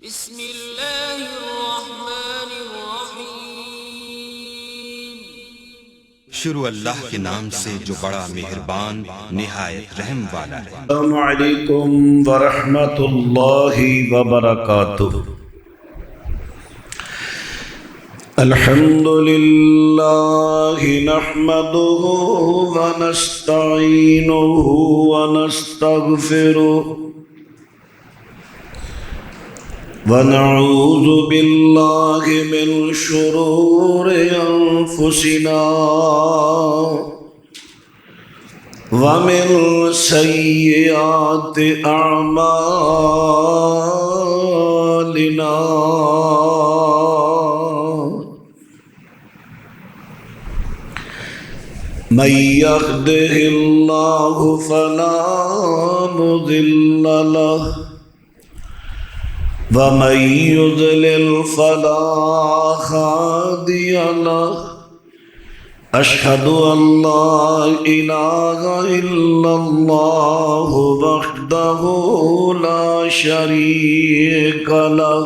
بسم اللہ الرحمن الرحیم۔ شروع اللہ کے نام سے جو بڑا مہربان نہایت رحم والا ہے۔ السلام علیکم ورحمۃ اللہ وبرکاتہ۔ الحمد للہ نحمده ونستعینه ونستغفره ونعوذ باللہ من شرور انفسنا ومن سیئات اعمالنا من يهده الله فلا مضل له ومن يضلل فلا هادي له أشهد أن لا إله إلا الله وحده لا شريك له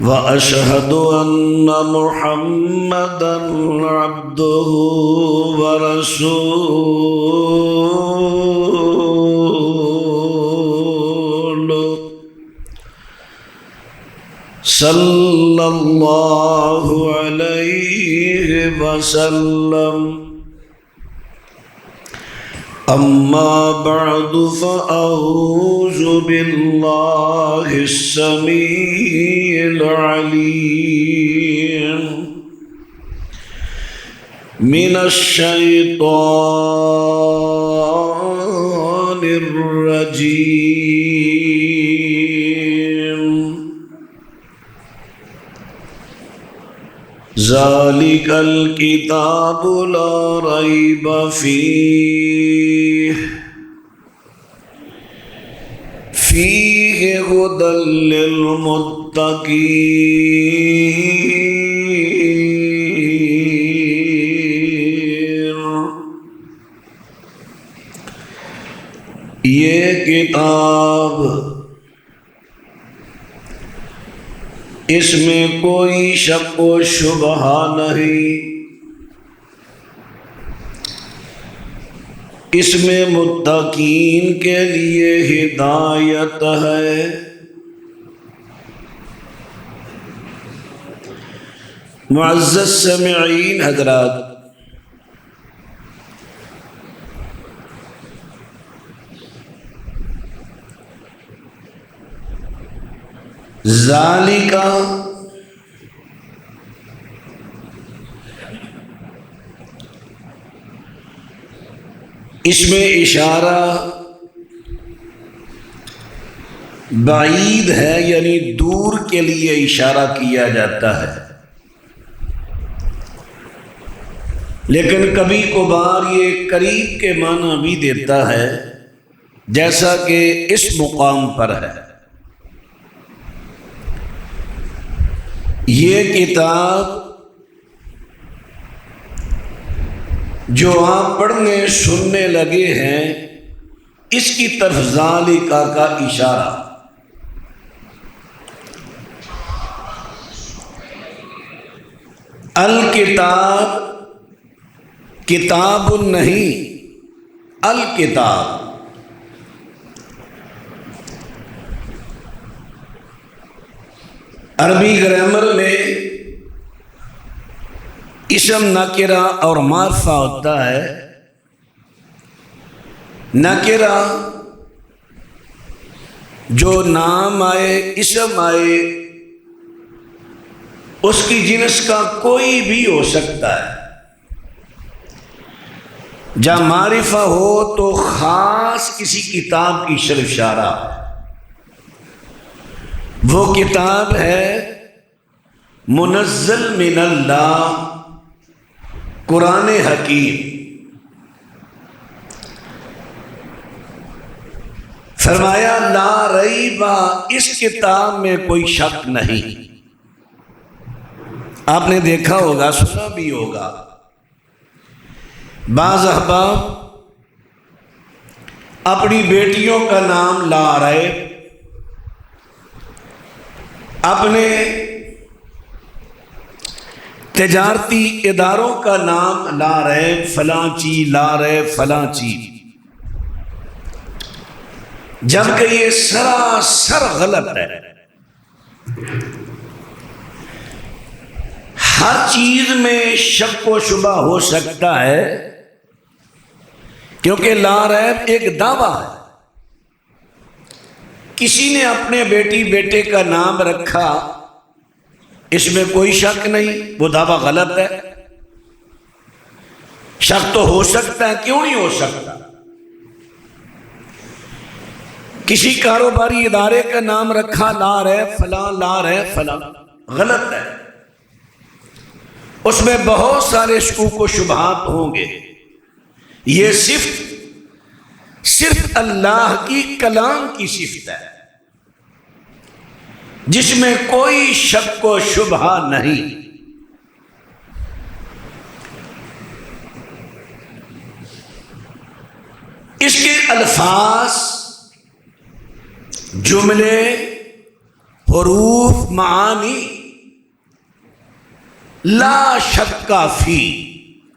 وأشهد أن محمدا عبده ورسوله صلى الله عليه وسلم أما بعد فأعوذ بالله السميع العليم من الشيطان الرجيم ذلك الكتاب لا ريب فيه هدى للمتقين۔ یہ کتاب اس میں کوئی شک و شبہ نہیں، اس میں متقین کے لیے ہدایت ہے۔ معزز سامعین حضرات، ذالک اس میں اشارہ بعید ہے، یعنی دور کے لیے اشارہ کیا جاتا ہے، لیکن کبھی کبھار یہ قریب کے معنی بھی دیتا ہے، جیسا کہ اس مقام پر ہے۔ یہ کتاب جو آپ پڑھنے سننے لگے ہیں، اس کی طرف ذالکہ کا اشارہ۔ الکتاب کتاب نہیں، الکتاب عربی گرامر میں اسم نکرہ اور معرفہ ہوتا ہے۔ نکرہ جو نام آئے، اسم آئے، اس کی جنس کا کوئی بھی ہو سکتا ہے۔ جب معرفہ ہو تو خاص کسی کتاب کی طرف اشارہ۔ وہ کتاب ہے منزل من اللہ، قرآن حکیم۔ فرمایا لا ریب، اس کتاب میں کوئی شک نہیں۔ آپ نے دیکھا ہوگا، سنا بھی ہوگا، بعض احباب اپنی بیٹیوں کا نام لا ریب اپنے تجارتی اداروں کا نام لا رہے فلاں چیز، لا رہے فلاں چیز، جبکہ یہ سراسر غلط ہے۔ ہر چیز میں شک و شبہ ہو سکتا ہے، کیونکہ لا ریب ایک دعویٰ ہے۔ کسی نے اپنے بیٹی بیٹے کا نام رکھا، اس میں کوئی شک نہیں، وہ دعویٰ غلط ہے۔ شک تو ہو سکتا ہے، کیوں نہیں ہو سکتا؟ کسی کاروباری ادارے کا نام رکھا، لا رہے فلاں، لا رہے فلاں، غلط ہے۔ اس میں بہت سارے شکوک و شبہات ہوں گے۔ یہ صرف اللہ کی کلام کی صفت ہے، جس میں کوئی شک و شبہ نہیں۔ اس کے الفاظ، جملے، حروف، معانی لا شک فی،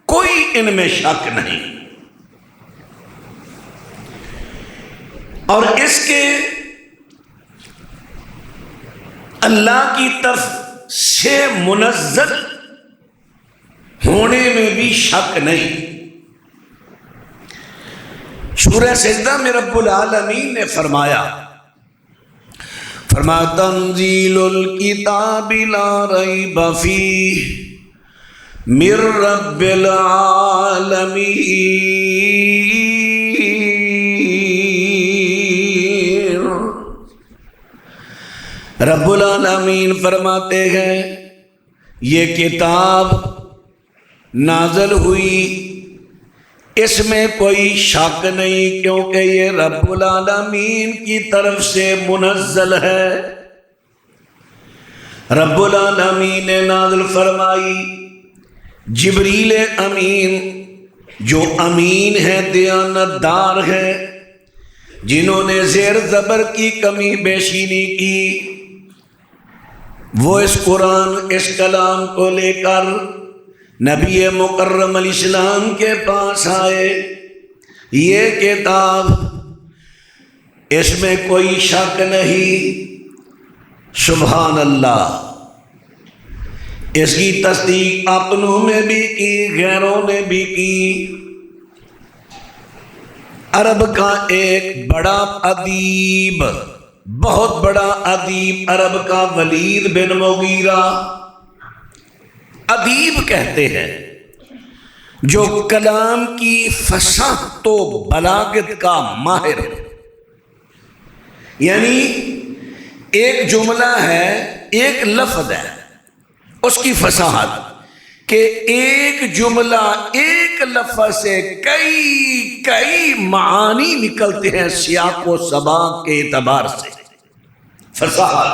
کوئی ان میں شک نہیں۔ اور اس کے اللہ کی طرف سے منزل ہونے میں بھی شک نہیں۔ سورہ سجدہ میں رب العالمین نے فرمایا تنزیل الکتاب لا ریب فیہ من رب العالمین۔ رب العالمین فرماتے ہیں یہ کتاب نازل ہوئی، اس میں کوئی شک نہیں، کیونکہ یہ رب العالمین کی طرف سے منزل ہے۔ رب العالمین نے نازل فرمائی۔ جبریل امین، جو امین ہے، دیانت دار ہے، جنہوں نے زیر زبر کی کمی بیشی نہیں کی، وہ اس قرآن، اس کلام کو لے کر نبی مکرم علیہ السلام کے پاس آئے۔ یہ کتاب، اس میں کوئی شک نہیں، سبحان اللہ۔ اس کی تصدیق اپنوں نے بھی کی، غیروں نے بھی کی۔ عرب کا ایک بڑا ادیب، بہت بڑا ادیب عرب کا، ولید بن مغیرہ، ادیب کہتے ہیں جو کلام کی فصاحت و بلاغت کا ماہر ہے۔ یعنی ایک جملہ ہے، ایک لفظ ہے، اس کی فصاحت کہ ایک جملہ، ایک لفظ سے کئی معانی نکلتے ہیں سیاق و سباق کے اعتبار سے۔ فصاحت،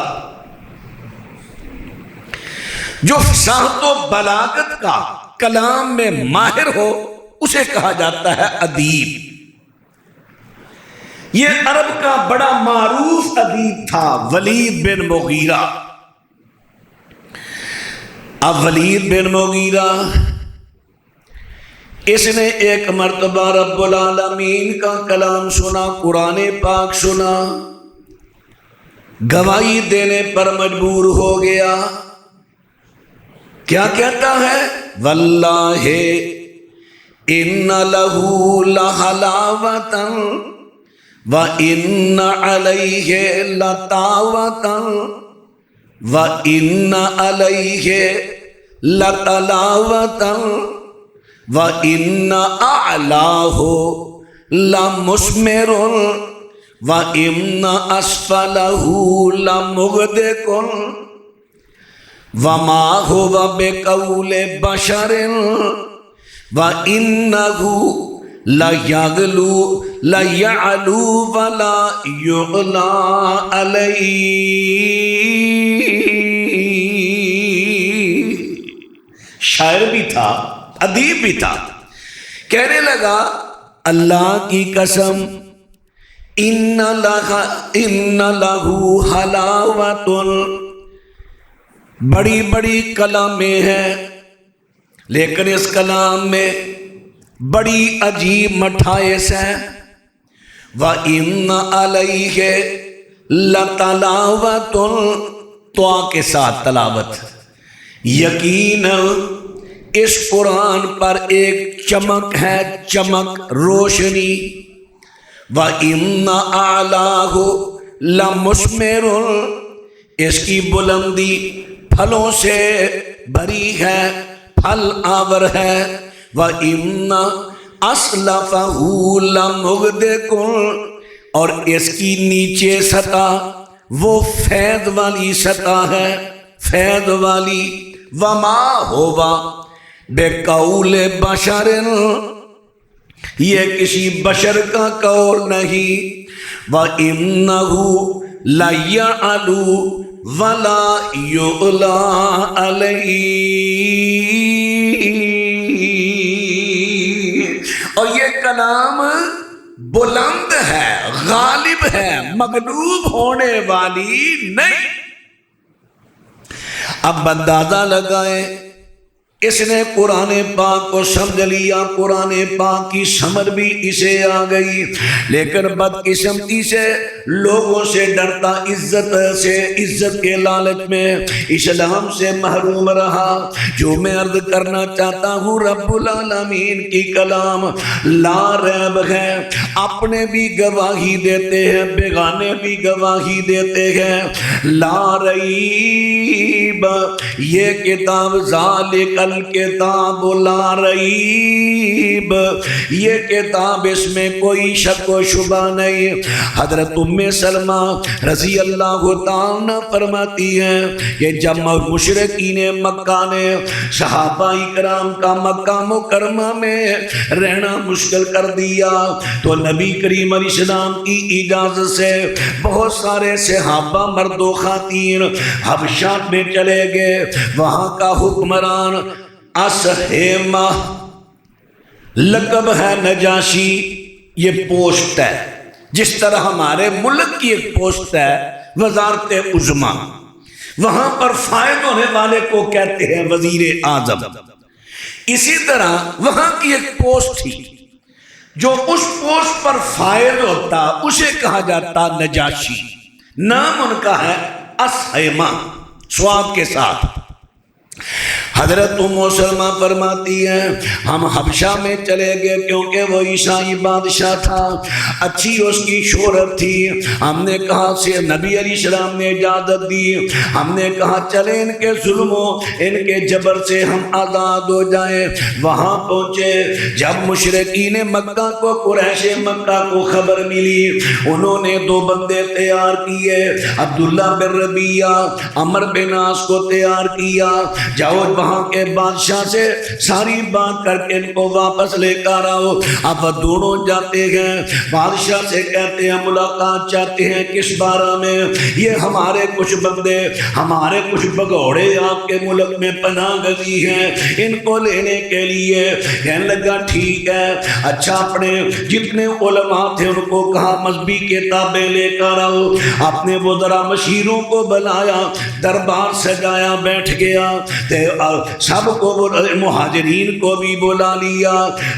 جو فصاحت و بلاغت کا کلام میں ماہر ہو، اسے کہا جاتا ہے ادیب۔ یہ عرب کا بڑا معروف ادیب تھا، ولید بن مغیرہ۔ اب ولید بن مغیرہ، اس نے ایک مرتبہ رب العالمین کا کلام سنا، قرآن پاک سنا، گواہی دینے پر مجبور ہو گیا۔ کیا کہتا ہے؟ واللہ ان لہ لحلاوۃ وان علیہ لطاوۃ وان علیہ لطلاوۃ وان اعلاہ لمثمر وان اسفلہ لمغدق وما هو بقول بشر وإنه ليعلو ولا يعلى عليه۔ شاعر بھی تھا، ادیب بھی تھا، کہنے لگا اللہ کی قسم، ان لہ حلاوۃ، بڑی بڑی کلامیں ہیں، لیکن اس کلام میں بڑی عجیب مٹھائس ہے۔ وَإِنَّ عَلَيْهِ لَتَلَاوَةٌ، تو کے ساتھ تلاوت، یقیناً اس قرآن پر ایک چمک ہے، چمک، روشنی۔ وَإِنَّ أَعْلَاهُ لَمُثْمِرٌ، اس کی بلندی پھلوں سے بھری ہے، پھل آور ہے۔ وَإِنَّ أَسْلَفَهُ لَمُغْدِقٌ، اور اس کی نیچے سطح وہ فیض والی سطح ہے، فیض والی۔ وَمَا هُوَ بِقَوْلِ بَشَرٍ، یہ کسی بشر کا قول نہیں۔ وَإِنَّهُ لَيَعْلُو وَلَا يُعْلَى عَلَيْهِ، اور یہ کلام بلند ہے، غالب ہے، مغلوب ہونے والی نہیں۔ اب اندازہ لگائیں، اس نے قرآن پاک کو سمجھ لیا، قرآن پاک کی سمجھ بھی اسے آ گئی، لیکن بدقسمتی سے لوگوں سے ڈرتا، عزت سے، عزت کے لالچ میں اسلام سے محروم رہا۔ جو میں عرض کرنا چاہتا ہوں، رب العالمین کی کلام لا ریب ہے، اپنے بھی گواہی دیتے ہیں، بیگانے بھی گواہی دیتے ہیں۔ لا ریب، یہ کتاب ذالک الکتاب لا ریب، یہ کتاب اس میں کوئی شک و شبہ نہیں۔ حضرت ام سلمہ رضی اللہ تعالیٰ فرماتی ہیں کہ جب مشرکین مکہ نے صحابہ کرام کا مکہ مکرمہ میں رہنا مشکل کر دیا، تو نبی کریم علیہ السلام کی اجازت سے بہت سارے صحابہ مرد و خواتین حبشہ میں چلے گئے۔ وہاں کا حکمران اسہیمہ، لقب ہے نجاشی، یہ پوسٹ ہے، جس طرح ہمارے ملک کی ایک پوسٹ ہے وزارت عظمیٰ، وہاں پر فائد ہونے والے کو کہتے ہیں وزیر اعظم۔ اسی طرح وہاں کی ایک پوسٹ تھی، جو اس پوسٹ پر فائد ہوتا اسے کہا جاتا نجاشی۔ نام ان کا ہے اسہیمہ، سواد کے ساتھ۔ حضرت ام سلمہ فرماتی ہیں ہم حبشہ میں چلے گئے، کیونکہ وہ عیسائی بادشاہ تھا، اچھی اس کی شہرت تھی۔ ہم نے کہا سے نبی علیہ السلام نے اجازت دی، ہم نے کہا چلے ان کے ظلم و ان کے جبر سے ہم آزاد ہو جائیں۔ وہاں پہنچے، جب مشرکین مکہ کو، قریش مکہ کو خبر ملی، انہوں نے دو بندے تیار کیے، عبداللہ بن ربیعہ، عمر بن عاص کو تیار کیا، جاؤ وہاں کے بادشاہ سے ساری بات کر کے ان کو واپس لے کر آؤ۔ اب دونوں جاتے ہیں، بادشاہ سے کہتے ہیں ملاقات چاہتے ہیں، کس بارہ میں؟ یہ ہمارے کچھ بندے، ہمارے کچھ بگوڑے آپ کے ملک میں پناہ گزین ہیں، ان کو لینے کے لیے۔ کہنے لگا ٹھیک ہے، اچھا اپنے جتنے علماء تھے ان کو کہا مذہبی کتابیں لے کر آؤ، اپنے وزراء مشیروں کو بلایا، دربار سجایا، بیٹھ گیا، سب کو مہاجرین کو بھی بلا لیا۔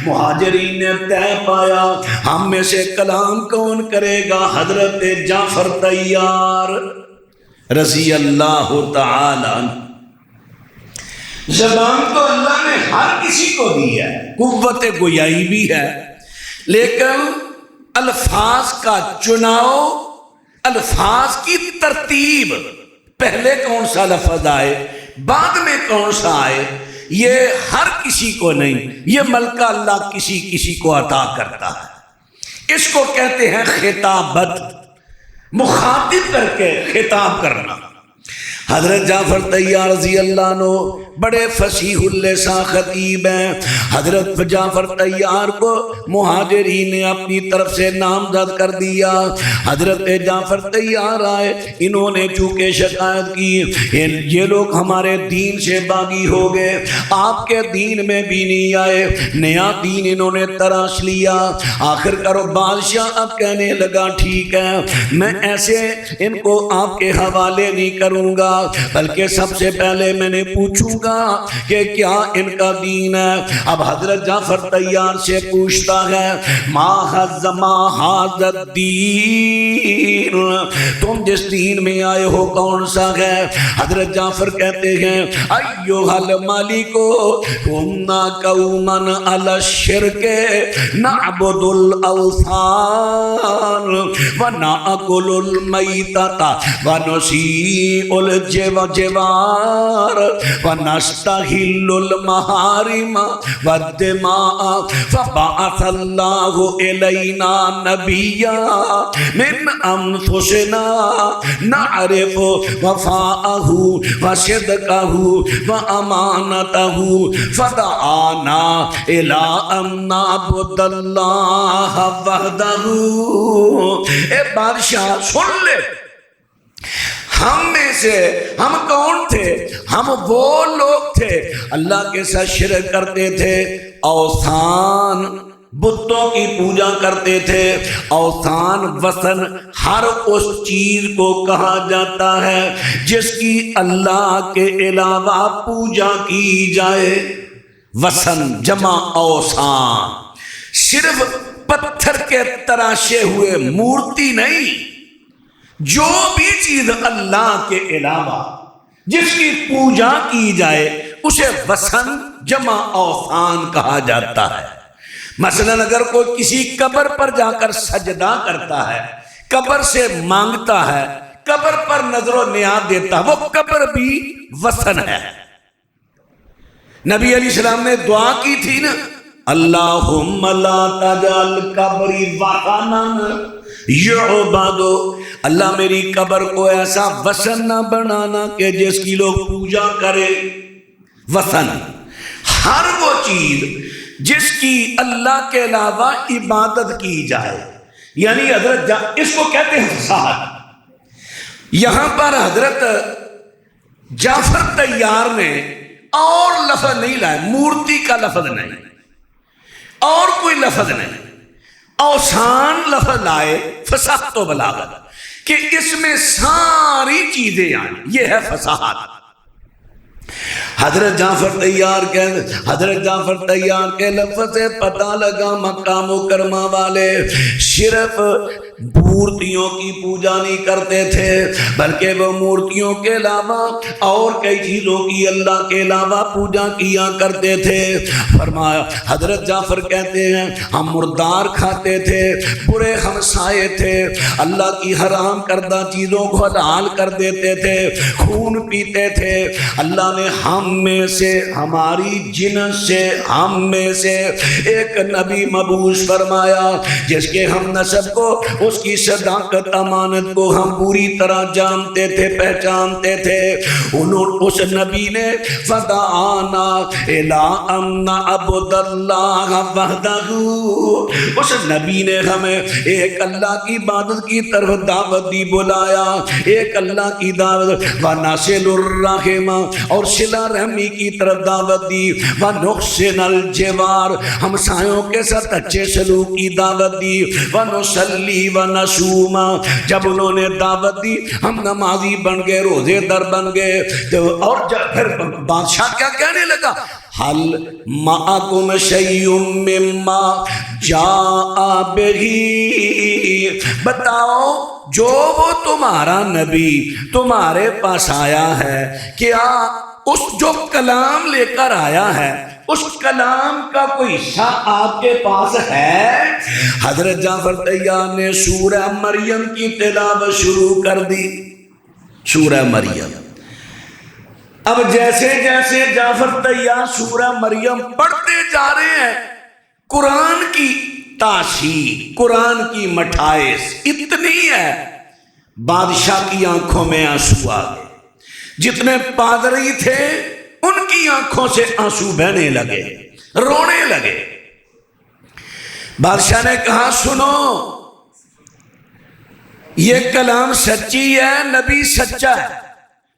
مہاجرین نے طے پایا ہم میں سے کلام کون کرے گا؟ حضرت جعفر طیار رضی اللہ تعالی عنہ۔ زبان تو اللہ نے ہر کسی کو دی ہے، قوت گویائی بھی ہے، لیکن الفاظ کا چناؤ، الفاظ کی ترتیب، پہلے کون سا لفظ آئے بعد میں کون سا آئے، یہ ہر کسی کو نہیں، یہ ملکہ اللہ کسی کسی کو عطا کرتا ہے۔ اس کو کہتے ہیں خطابت، مخاطب کر کے خطاب کرنا۔ حضرت جعفر طیار رضی اللہ عنہ بڑے فصیح اللسان خطیب ہیں۔ حضرت جعفر طیار کو مہاجرین نے اپنی طرف سے نامزد کر دیا۔ حضرت جعفر طیار آئے، انہوں نے چونکہ شکایت کی یہ لوگ ہمارے دین سے باغی ہو گئے، آپ کے دین میں بھی نہیں آئے، نیا دین انہوں نے تراش لیا۔ آخر کرو بادشاہ اب کہنے لگا ٹھیک ہے، میں ایسے ان کو آپ کے حوالے نہیں کروں گا، بلکہ سب سے پہلے میں نے پوچھوں گا کہ کیا ان کا دین ہے۔ اب حضرت جعفر طیار سے پوچھتا ہے ما حض الدین، تم جس دین میں آئے ہو کون سا ہے؟ حضرت جعفر کہتے ہیں ایھا الملک کنا قوما علی الشرک نعبد الاوثان ونأکل المیتۃ ونسیء الجوار ونستحل المحارم والدماء فبعث اللہ الینا نبیا من انفسنا نعرف وفاءہ وصدقہ وامانتہ فدعانا الی ان نعبد اللہ وحدہ۔ اے بادشاہ سن لے، ہم میں سے ہم کون تھے؟ ہم وہ لوگ تھے اللہ کے ساتھ شرک کرتے تھے، اوثان بتوں کی پوجا کرتے تھے۔ اوثان وثن ہر اس چیز کو کہا جاتا ہے جس کی اللہ کے علاوہ پوجا کی جائے۔ وثن جمع اوثان، صرف پتھر کے تراشے ہوئے مورتی نہیں، جو بھی چیز اللہ کے علاوہ جس کی پوجا کی جائے اسے وثن جمع اوثان کہا جاتا ہے۔ مثلا اگر کوئی کسی قبر پر جا کر سجدہ کرتا ہے، قبر سے مانگتا ہے، قبر پر نظر و نیاز دیتا ہے، وہ قبر بھی وثن ہے۔ نبی علیہ السلام نے دعا کی تھی نا، اللہم لا تجعل قبری وثنا یعبد، اللہ میری قبر کو ایسا وثن نہ بنانا کہ جس کی لوگ پوجا کرے۔ وثن ہر وہ چیز جس کی اللہ کے علاوہ عبادت کی جائے، یعنی حضرت اس کو کہتے ہیں فساد۔ یہاں پر حضرت جعفر طیار نے اور لفظ نہیں لائے، مورتی کا لفظ نہیں اور کوئی لفظ نہیں، اوثان لفظ لائے، فصاحت و بلاغت کہ اس میں ساری چیزیں آئیں، یہ ہے فصاحت۔ حضرت جعفر طیار کے لفظ سے پتہ لگا مکہ مکرمہ والے صرف مورتیوں کی پوجا نہیں کرتے تھے، بلکہ وہ مورتیوں کے علاوہ اور کئی چیزوں کی اللہ کے علاوہ پوجا کیا کرتے تھے۔ فرمایا حضرت جعفر کہتے ہیں ہم مردار کھاتے تھے، برے ہمسائے تھے، اللہ کی حرام کردہ چیزوں کو حلال کر دیتے تھے، خون پیتے تھے۔ اللہ نے ہم میں سے، ہماری جنس سے، ہم میں سے ایک نبی مبعوث فرمایا جس کے ہم نسب کو، اس کی صداقت امانت کو ہم پوری طرح جانتے تھے، پہچانتے تھے۔ اس نبی نے فدعانا الی ان نعبد اللہ وحدہ، اس نبی نے ہمیں ایک اللہ کی عبادت کی طرف دعوت دی، بلایا ایک اللہ کی دعوت، ونصل الرحم اور صلہ رحمی کی طرف دعوت دی، ونحسن الجوار ہمسایوں کے ساتھ اچھے سلوک کی دعوت دی، ونصلی ونصوم جب انہوں نے دعوت دی ہم نمازی بن گئے، روزے در بن گئے۔ اور پھر بادشاہ کیا کہنے لگا، حل معکم شیء مما جاء بہ، بتاؤ جو وہ تمہارا نبی تمہارے پاس آیا ہے، کیا اس جو کلام لے کر آیا ہے اس کلام کا کوئی حصہ آپ کے پاس ہے؟ حضرت جعفر طیار نے سورہ مریم کی تلاوت شروع کر دی، سورہ مریم۔ اب جیسے جیسے جعفر طیار سورہ مریم پڑھتے جا رہے ہیں، قرآن کی تاشیر، قرآن کی مٹھائش اتنی ہے، بادشاہ کی آنکھوں میں آنسو آ گئے، جتنے پادری تھے ان کی آنکھوں سے آنسو بہنے لگے، رونے لگے۔ بادشاہ نے کہا سنو، یہ کلام سچی ہے، نبی سچا ہے،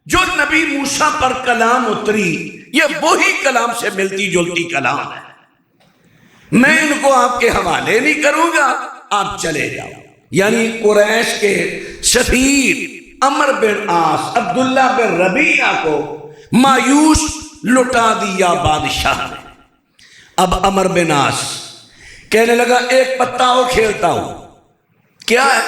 جو نبی موسیٰ پر کلام اتری یہ وہی کلام سے ملتی جلتی کلام ہے، میں ان کو آپ کے حوالے نہیں کروں گا، آپ چلے جاؤ۔ یعنی قریش کے سفیر عمر بن عاص عبداللہ بن ربیعہ کو مایوس لٹا دیا بادشاہ نے۔ اب عمر بن عاص کہنے لگا ایک پتہ اور کھیلتا ہوں، کیا ہے؟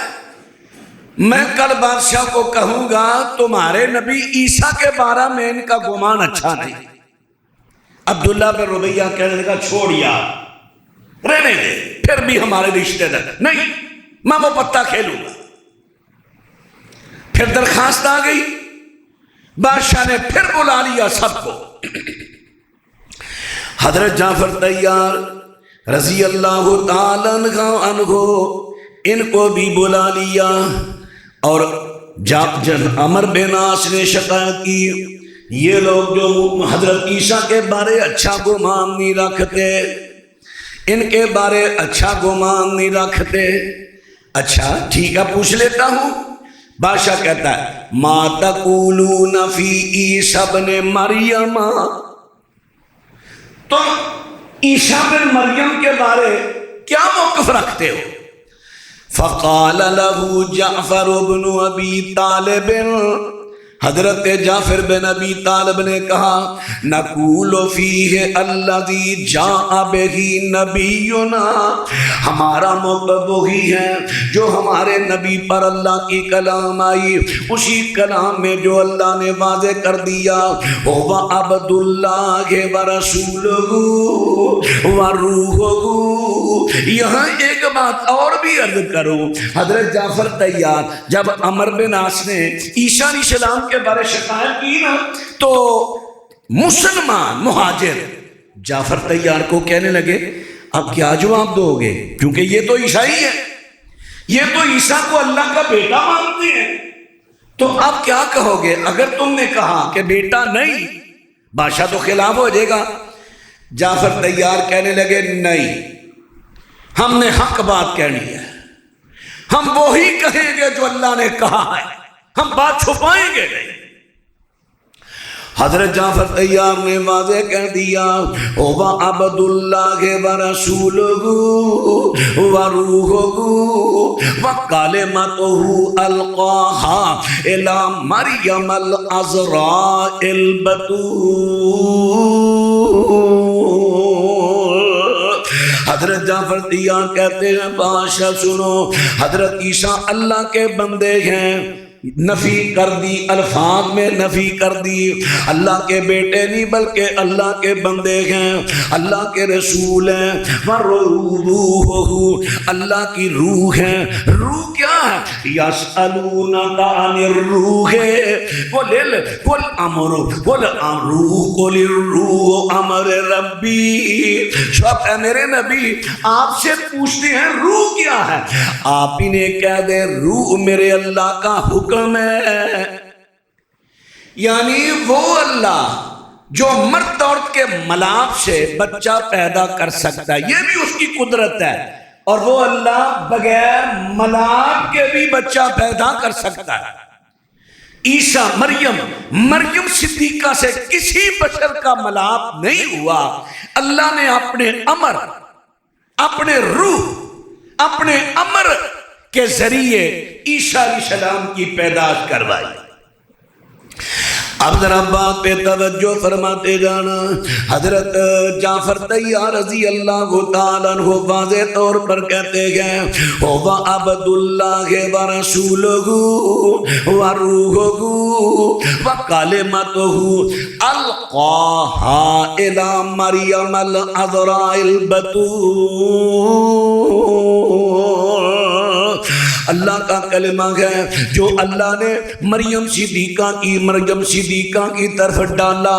میں کل بادشاہ کو کہوں گا تمہارے نبی عیسیٰ کے بارے میں ان کا گمان اچھا نہیں۔ عبداللہ بن ربیعہ کہنے لگا چھوڑ یار، رہنے دے، پھر بھی ہمارے رشتے دار نہیں، میں وہ پتہ کھیلوں گا۔ پھر درخواست آ گئی، بادشاہ نے پھر بلا لیا سب کو۔ حضرت جعفر طیار رضی اللہ تعالیٰ عنہ ان کو بھی بلا لیا، اور جب عمر بن عاص نے شکایت کی یہ لوگ جو حضرت عیسیٰ کے بارے اچھا گمان نہیں رکھتے، ان کے بارے اچھا گمان نہیں رکھتے، اچھا ٹھیک ہے پوچھ لیتا ہوں۔ بادشاہ کہتا ہے ما تقولون فی عیسیٰ ابن مریم، تم عیسیٰ بن مریم کے بارے کیا موقف رکھتے ہو؟ فقال له جعفر بن ابی طالب، حضرت جعفر بن ابی طالب نے کہا نقول فیہ الذی جاء بہ نبینا، ہمارا موقف وہی ہے جو ہمارے نبی پر اللہ کی کلام آئی، اسی کلام میں جو اللہ نے واضح کر دیا هو عبد اللہ ورسولہ وروحہ۔ یہاں ایک بات اور بھی عرض کروں، حضرت جعفر طیار جب عمر بن عاص نے عیسیٰ علیہ السلام کے بارے شکایت کی نا، تو مسلمان مہاجر جعفر طیار کو کہنے لگے اب کیا جواب دو گے، کیونکہ یہ تو عیسائی ہے، یہ تو عیسیٰ کو اللہ کا بیٹا مانتے ہیں، تو اب کیا کہو گے؟ اگر تم نے کہا کہ بیٹا نہیں، بادشاہ تو خلاف ہو جائے گا۔ جعفر طیار کہنے لگے نہیں، ہم نے حق بات کہنی ہے، ہم وہی کہیں گے جو اللہ نے کہا ہے، ہم بات چھپائیں گے نہیں۔ حضرت جعفر طیار نے واضح کہہ دیا هو عبد اللہ ورسولہ وروحہ وکلمتہ القاها الی مریم العذراء البتول۔ حضرت جعفر طیار کہتے ہیں بادشاہ سنو، حضرت عیسیٰ اللہ کے بندے ہیں، نفی کر دی، الفاظ میں نفی کر دی، اللہ کے بیٹے نہیں بلکہ اللہ کے بندے ہیں، اللہ کے رسول ہیں، وروح اللہ کی روح ہے۔ روح کیا ہے؟ یسألونک عن الروح قل امر قل روح قل الروح امر ربی۔ شب اے میرے نبی آپ سے پوچھتے ہیں روح کیا ہے، آپ انہیں کہہ دیں روح میرے اللہ کا حکم ہے، یعنی وہ اللہ جو مرد عورت کے ملاپ سے بچہ پیدا کر سکتا ہے، یہ بھی اس کی قدرت ہے، اور وہ اللہ بغیر ملاپ کے بھی بچہ پیدا کر سکتا ہے۔ عیسیٰ مریم صدیقہ سے کسی بشر کا ملاپ نہیں ہوا، اللہ نے اپنے امر، اپنے روح، اپنے امر کے ذریعے عیسیٰ علیہ السلام کی پیدائش کروائی۔ اب ذرا بات پہ توجہ فرماتے جانا، حضرت جعفر طیار رضی اللہ تعالیٰ عنہ واضح طور پر کہتے ہیں هو عبد اللہ ورسولہ وروحہ وکلمتہ القاها الی مریم العذراء البتول۔ اللہ کا کلمہ ہے جو اللہ نے مریم صدیقہ کی طرف ڈالا۔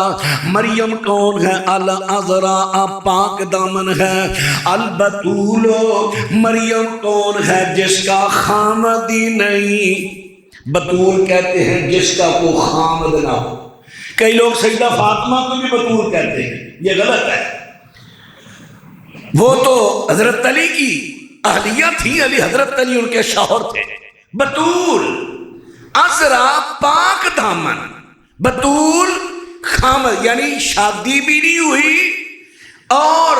مریم کون ہے؟ العذراء پاک دامن ہے، البتول مریم کون ہے؟ جس کا خامد ہی نہیں، بتول کہتے ہیں جس کا کوئی خامد نہ ہو۔ کئی لوگ سیدہ فاطمہ کو بھی بتول کہتے ہیں، یہ غلط ہے، وہ تو حضرت علی کی اہلیہ تھی، علی حضرت علی ان کے شوہر تھے۔ بتول عذرا پاک دامن، بتول خامد یعنی شادی بھی نہیں ہوئی اور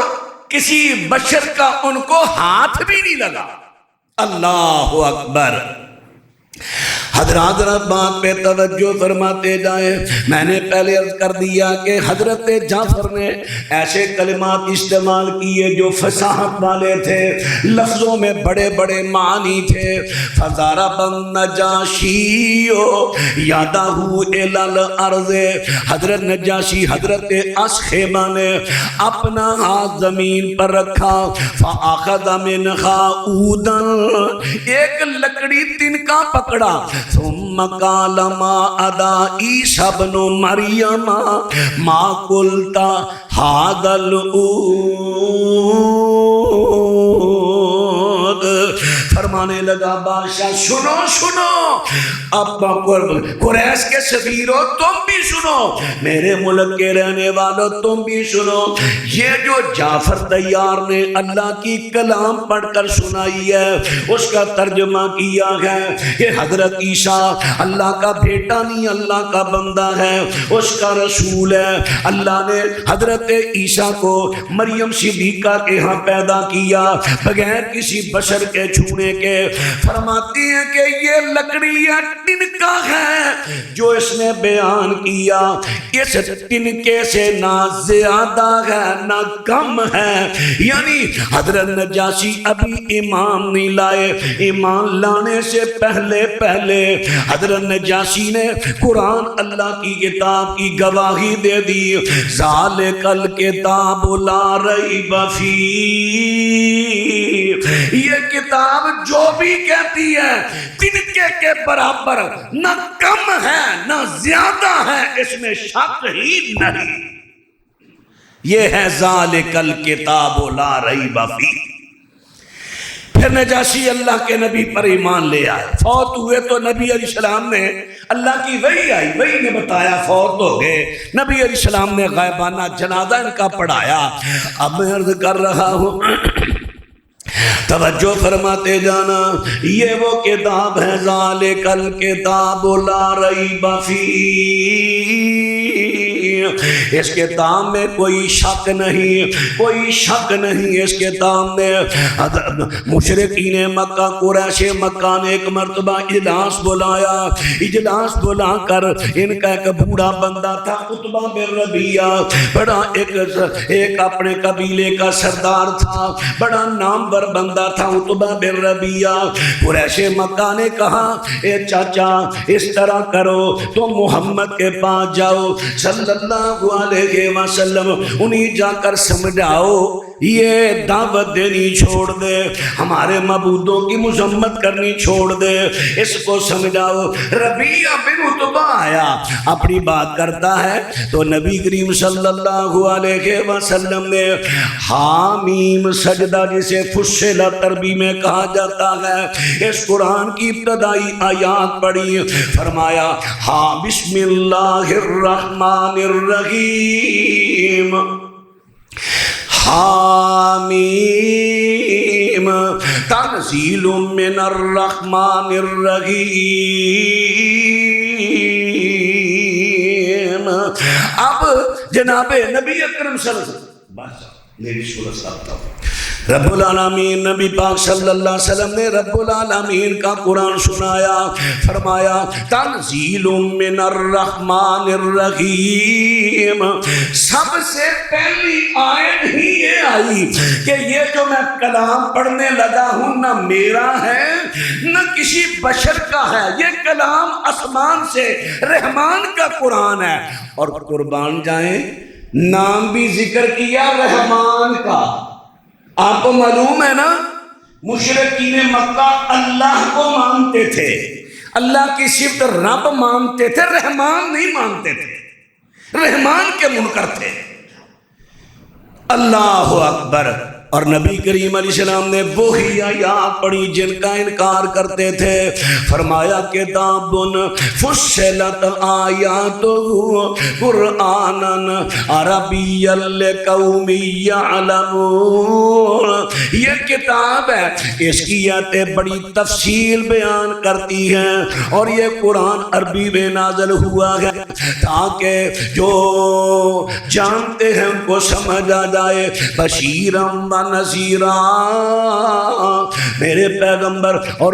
کسی بشر کا ان کو ہاتھ بھی نہیں لگا۔ اللہ اکبر۔ حضرات بات پہ توجہ فرماتے جائیں. میں نے پہلے عرض کر دیا کہ حضرت جعفر نے ایسے کلمات استعمال کیے جو فصاحت والے تھے، لفظوں میں بڑے بڑے معنی تھے. فضرب النجاشی یادہ الی الارض، حضرت نجاشی حضرت اسخیمہ نے اپنا ہاتھ زمین پر رکھا. فاخذ منها عودا، ایک لکڑی تنکا پکڑا. ثم قال ما ادا عیسی ابن مریم ما قلت هذا العود. فرمانے لگا بادشاہ سنو سنو، اب قریش کے سفیرو تم بھی سنو، میرے ملک کے رہنے والوں تم بھی سنو. یہ جو جعفر طیار نے اللہ کی کلام پڑھ کر سنائی ہے، اس کا ترجمہ کیا ہے کہ حضرت عیسیٰ اللہ کا بیٹا نہیں، اللہ کا بندہ ہے، اس کا رسول ہے. اللہ نے حضرت عیسیٰ کو مریم صدیقہ کے ہاں پیدا کیا بغیر کسی بشر کے چھونے کے. فرماتی ہیں کہ یہ لکڑی یا تنکا ہے جو اس نے بیان کیا، اس تنکے سے نہ زیادہ ہے نہ کم ہے. یعنی حضرت نجاشی ابھی ایمان نہیں لائے، ایمان لانے سے پہلے حضرت نجاشی نے قرآن اللہ کی کتاب کی گواہی دے دی. ذالک الکتاب لا ریب فیہ، یہ کتاب جو بھی کہتی ہے تنکے کے برابر، نہ کم ہے نہ زیادہ ہے، اس میں شک ہی نہیں. یہ ہے ذالک الکتاب لا ریب فیہ. پھر نجاشی اللہ کے نبی پر ایمان لے آئے. فوت ہوئے تو نبی علیہ السلام نے، اللہ کی وحی آئی، وحی نے بتایا فوت ہو گئے. نبی علیہ السلام نے غائبانہ جنازہ ان کا پڑھایا. اب میں عرض کر رہا ہوں، توجہ فرماتے جانا، یہ وہ کتاب ہے ذالک الکتاب لا ریب فیہ. اس کتاب میں کوئی شک نہیں، کوئی شک نہیں. اس کتاب میں مشرکین مکہ قریش مکہ نے ایک مرتبہ اجلاس بلایا. اجلاس بلا کر ان کا ایک بوڑھا بندہ تھا عتبہ بن ربیعہ، بڑا ایک اپنے قبیلے کا سردار تھا، بڑا نامور بندہ تھا عتبہ بن ربیعہ. قریش مکہ نے کہا اے چاچا اس طرح کرو، تم محمد کے پاس جاؤ صلی اللہ علیہ وسلم، انہیں جا کر سمجھاؤ یہ دعوت دینی چھوڑ دے، ہمارے معبودوں کی مذمت کرنی چھوڑ دے، اس کو سمجھاؤ. ربیعہ بن عتبہ آیا، اپنی بات کرتا ہے تو نبی کریم صلی اللہ علیہ وسلم نے حامیم سجدہ جسے فصلت عربی میں کہا جاتا ہے، اس قرآن کی ابتدائی آیات پڑھی. فرمایا ہاں بسم اللہ الرحمن الرحیم حامیم تنزیل من الرحمن الرحیم. اب جناب نبی اکرم صلی اللہ علیہ وسلم، میری صورت ساتھ رب العالمین نبی پاک صلی اللہ علیہ وسلم نے رب العالمین کا قرآن سنایا. فرمایا تنزیل من الرحمن الرحیم. سب سے پہلی آیت ہی یہ آئی کہ یہ جو میں کلام پڑھنے لگا ہوں نہ میرا ہے نہ کسی بشر کا ہے، یہ کلام آسمان سے رحمان کا قرآن ہے. اور قربان جائیں نام بھی ذکر کیا رحمان کا. آپ کو معلوم ہے نا مشرکین مکہ اللہ کو مانتے تھے، اللہ کی صفت رب مانتے تھے، رحمان نہیں مانتے تھے، رحمان کے منکر تھے. اللہ اکبر. اور نبی کریم علیہ السلام نے وہی آیات پڑھی جن کا انکار کرتے تھے. فرمایا کتاب فصلت آیاتہ قرآنا عربیا لقوم یعلمون. یہ کتاب ہے، اس کی آیتیں بڑی تفصیل بیان کرتی ہیں اور یہ قرآن عربی میں نازل ہوا ہے تاکہ جو جانتے ہیں ان کو سمجھ آ جائے. بشیرم نذیرا، میرے پیغمبر اور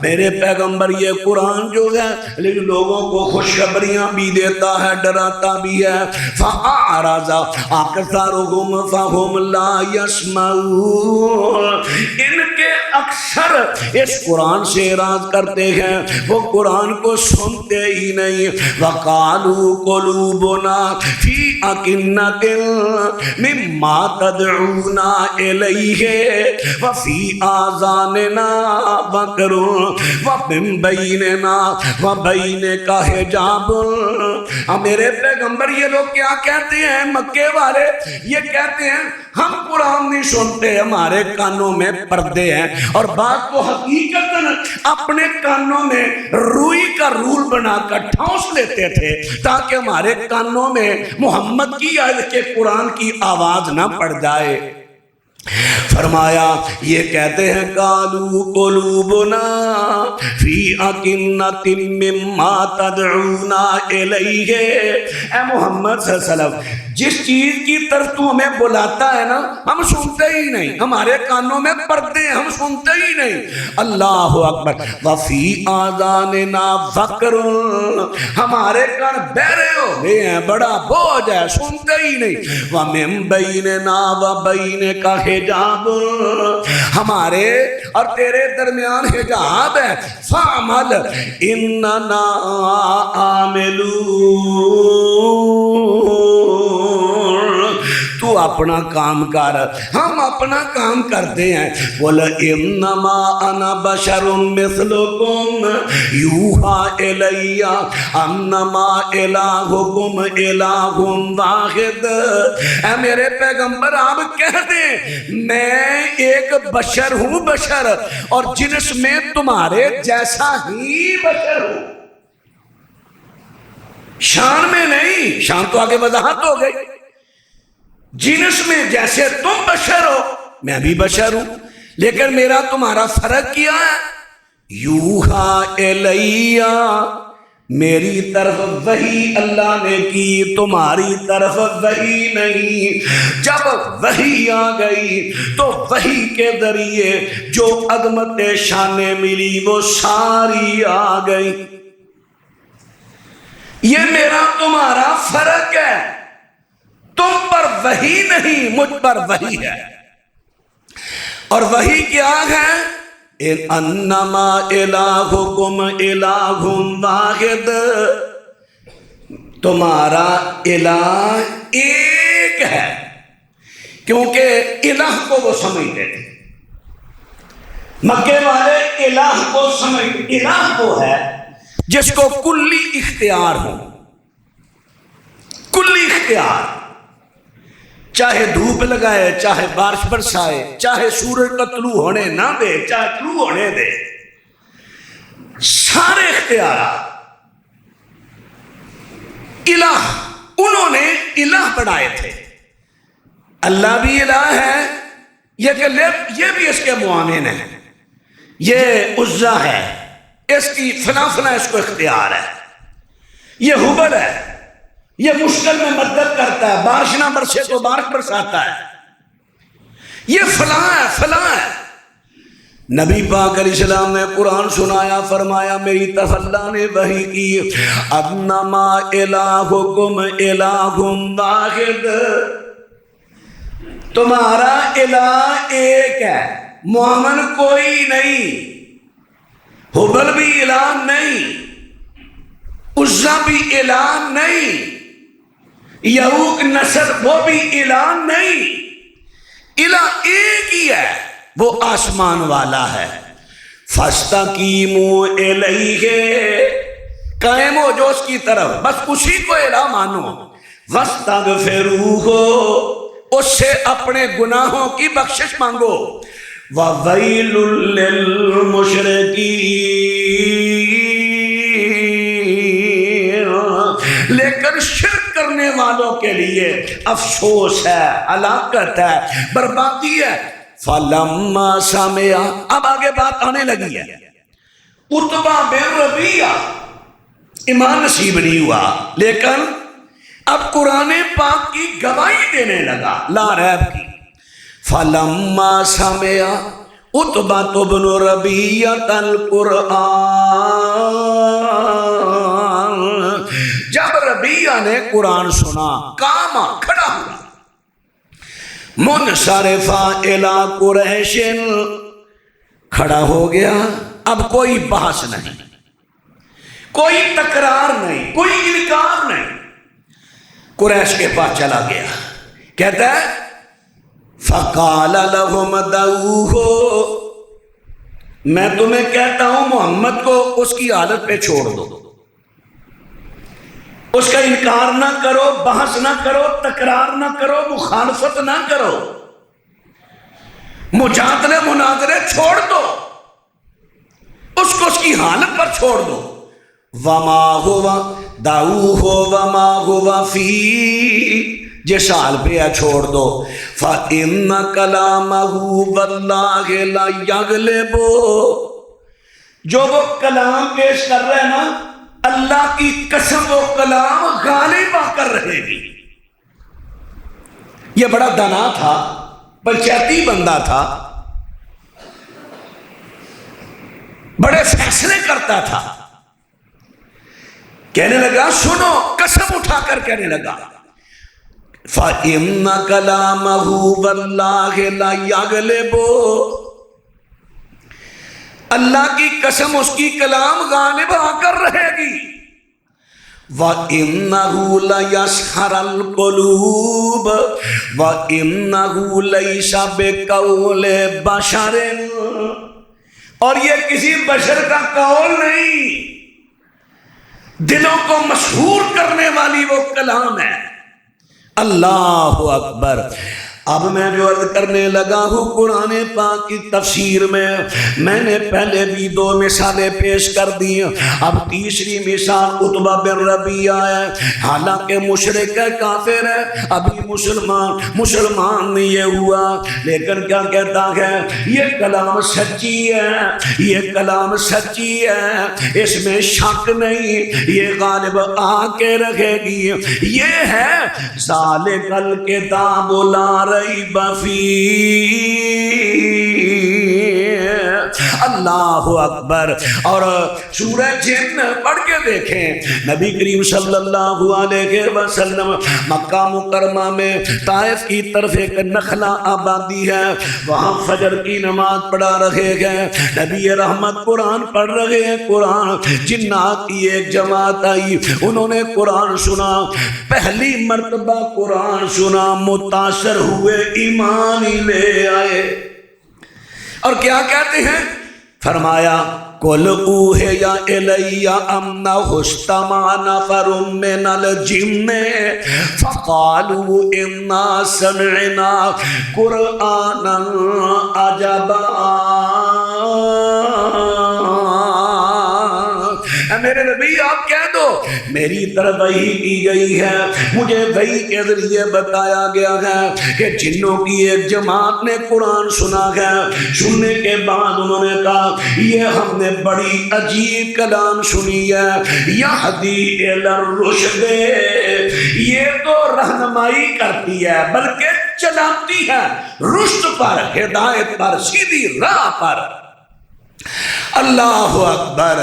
میرے پیغمبر یہ قرآن جو ہے لیکن لوگوں کو خوشخبریاں بھی دیتا ہے، ڈراتا بھی ہے۔ فَأَعْرَضَ أَكْثَرُهُمْ فَهُمْ لَا يَسْمَعُونَ، ان کے اکثر اس قرآن سے اعراض کرتے ہیں، وہ قرآن کو سنتے ہی نہیں۔ وَقَالُوا قُلُوبُنَا فِي أَكِنَّةٍ مِّمَّا تَدْعُونَا إِلَيْهِ وَفِي آذَانِنَا وَقْرٌ وَمِن بَيْنِنَا وَبَيْنِكَ حِجَابٌ۔ میرے پیغمبر یہ لوگ کیا کہتے ہیں؟ مکے والے یہ کہتے ہیں ہم قرآن نہیں سنتے، ہمارے کانوں میں پردے ہیں، اور بات کو حقیقتاً اپنے کانوں میں روئی کا رول بنا کر ٹھونس لیتے تھے تاکہ ہمارے کانوں میں محمد کی آیت کے قرآن کی آواز نہ پڑ جائے۔ فرمایا یہ کہتے ہیں قالوا قلوبنا فی اکنۃ مما تدعونا الیہ، اے محمد صلی اللہ علیہ وسلم جس چیز کی طرف تو ہمیں بلاتا ہے نا ہم سنتے ہی نہیں، ہمارے کانوں میں پردے ہیں، ہم سنتے ہی نہیں۔ اللہ اکبر۔ وفی آذاننا وقر، ہمارے کان بہرے ہو گئے ہیں، بڑا بوجھ ہے، سنتے ہی نہیں۔ ومن بیننا وبینک حجاب، ہمارے اور تیرے درمیان حجاب ہے۔ فعمل اننا عاملون، تو اپنا کام کر، ہم اپنا کام کرتے ہیں۔ بول انما انا بشر مثلکم یوحا الی انما الہکم الہ واحد، اے میرے پیغمبر آپ کہہ دیں میں ایک بشر ہوں، بشر، اور جنس میں تمہارے جیسا ہی بشر ہوں، شان میں نہیں، شان تو آگے وضاحت ہو گئی، جنس میں جیسے تم بشر ہو میں بھی بشر ہوں، لیکن میرا تمہارا فرق کیا ہے؟ یوحا الیہ، میری طرف وحی اللہ نے کی، تمہاری طرف وحی نہیں۔ جب وحی آ گئی تو وحی کے ذریعے جو عظمت شان ملی وہ ساری آ گئی۔ یہ میرا تمہارا فرق ہے، تم پر وحی نہیں، مجھ پر وحی ہے۔ اور وحی کیا ہے؟ انما الہکم الہ واحد، تمہارا الہ ایک ہے، کیونکہ الہ کو وہ سمجھتے تھے، مکے والے الہ کو سمجھتے، الہ وہ ہے جس کو کلی اختیار ہو، کلی اختیار، چاہے دھوپ لگائے، چاہے بارش برسائے، چاہے سورج کا طلوع ہونے نہ دے، چاہے طلوع ہونے دے، سارے اختیارات الہ، انہوں نے الہ بنائے تھے۔ اللہ بھی الہ ہے، یہ بھی اس کے معاون ہے، یہ عزا ہے، اس کی فلاں فلاں اس کو اختیار ہے، یہ ہبل ہے، یہ مشکل میں مدد کرتا ہے، بارش نہ برسے تو بارش برساتا ہے، یہ فلاں ہے فلاں ہے۔ نبی پاک علیہ السلام نے قرآن سنایا، فرمایا میری طرف اللہ نے وحی کی، انما الہکم الہ واحد، تمہارا الہ ایک ہے، معاون کوئی نہیں، ہبل بھی الہ نہیں، عزا بھی الہ نہیں، یعوق نصر وہ بھی الہ نہیں، الہ ایک ہی ہے، وہ آسمان والا ہے۔ فَاسْتَقِیمُوا إِلَيْهِ، قائم ہو جو اس کی طرف، بس اسی کو الہ مانو۔ وَاسْتَغْفِرُوهُ، اس سے اپنے گناہوں کی بخشش مانگو۔ وَوَيْلٌ لِّلْمُشْرِكِينَ، لیکن شرک کرنے والوں کے لیے افسوس ہے، ہلاکت ہے، بربادی ہے۔ فَلَمَّا سَمِعَ، اب آگے بات آنے لگی ہے، عتبہ بن ربیعہ ایمان نصیب نہیں ہوا، لیکن اب قرآن پاک کی گواہی دینے لگا لا ریب کی۔ فلما سمع عتبہ بن ربیعۃ القرآن، جب ربیعہ نے قرآن سنا قام کھڑا ہوا، منصرفا الی قریش کھڑا ہو گیا، اب کوئی بحث نہیں، کوئی تکرار نہیں، کوئی انکار نہیں، قریش کے پاس چلا گیا، کہتا ہے فقال لهم دعوه، میں تمہیں کہتا ہوں محمد کو اس کی حالت پہ چھوڑ دو، اس کا انکار نہ کرو، بحث نہ کرو، تکرار نہ کرو، مخالفت نہ کرو، مجادلے مناظرے چھوڑ دو، اس کو اس کی حالت پر چھوڑ دو۔ وما ہوا دعوه وما ہوا فی، جس حال پہ ہے چھوڑ دو۔ فَإِنَّ كَلَامَهُ وَاللَّهِ لَا يَغْلِبُ، جو وہ کلام پیش کر رہے ہیں نا، اللہ کی قسم وہ کلام غالب آ کر رہے گی۔ یہ بڑا دانا تھا، پنچایتی بندہ تھا، بڑے فیصلے کرتا تھا، کہنے لگا سنو، قسم اٹھا کر کہنے لگا فَإِنَّ كَلَامَهُ وَاللَّهِ لَا يَغْلِبُ، اللہ کی قسم اس کی کلام غالب آ کر رہے گی۔ وَإِنَّهُ لَيَسْحَرَ الْقُلُوبَ وَإِنَّهُ لَيْسَ بِقَوْلِ بَشَرٍ، اور یہ کسی بشر کا قول نہیں، دلوں کو مسحور کرنے والی وہ کلام ہے۔ اللہ اکبر۔ اب میں جو عرض کرنے لگا ہوں قرآن پاک کی تفسیر میں نے پہلے بھی 2 مثالیں پیش کر دی، اب تیسری مثال عتبہ بن ربیعہ ہے، حالانکہ مشرک ہے، کافر ہے، ابھی مسلمان نہیں یہ ہوا، لیکن کیا کہتا ہے یہ کلام سچی ہے، یہ کلام سچی ہے، اس میں شک نہیں، یہ غالب آ کے رکھے گی، یہ ہے ذالک الکتاب لا ریب فیہ۔ اللہ اکبر۔ اور سورہ جن پڑھ کے دیکھیں، نبی کریم صلی اللہ علیہ وسلم مکہ مکرمہ میں طائف کی طرف ایک نخلا آبادی ہے، وہاں فجر کی نماز پڑھا رہے ہیں، نبی رحمت قرآن پڑھ رہے ہیں، قرآن جنات کی ایک جماعت آئی، انہوں نے قرآن سنا، پہلی مرتبہ قرآن سنا، متاثر ہوئے، ایمان ہی لے آئے، اور کیا کہتے ہیں؟ فرمایا قُلْ أُوحِیَ إِلَیَّ أَنَّهُ اسْتَمَعَ نَفَرٌ مِّنَ الْجِنِّ فَقَالُوا إِنَّا سَمِعْنَا قُرْآنًا عَجَبًا۔ میرے نبی آپ کہہ دو میری طرف وحی کی گئی ہے، مجھے وحی کے ذریعے بتایا گیا ہے کہ جنوں کی ایک جماعت نے قرآن سنا ہے، سننے کے بعد انہوں نے کہا یہ ہم نے بڑی عجیب کلام سنی ہے، یہدی الی الرشد، یہ تو رہنمائی کرتی ہے بلکہ چلاتی ہے رشد پر، ہدایت پر، سیدھی راہ پر۔ اللہ اکبر۔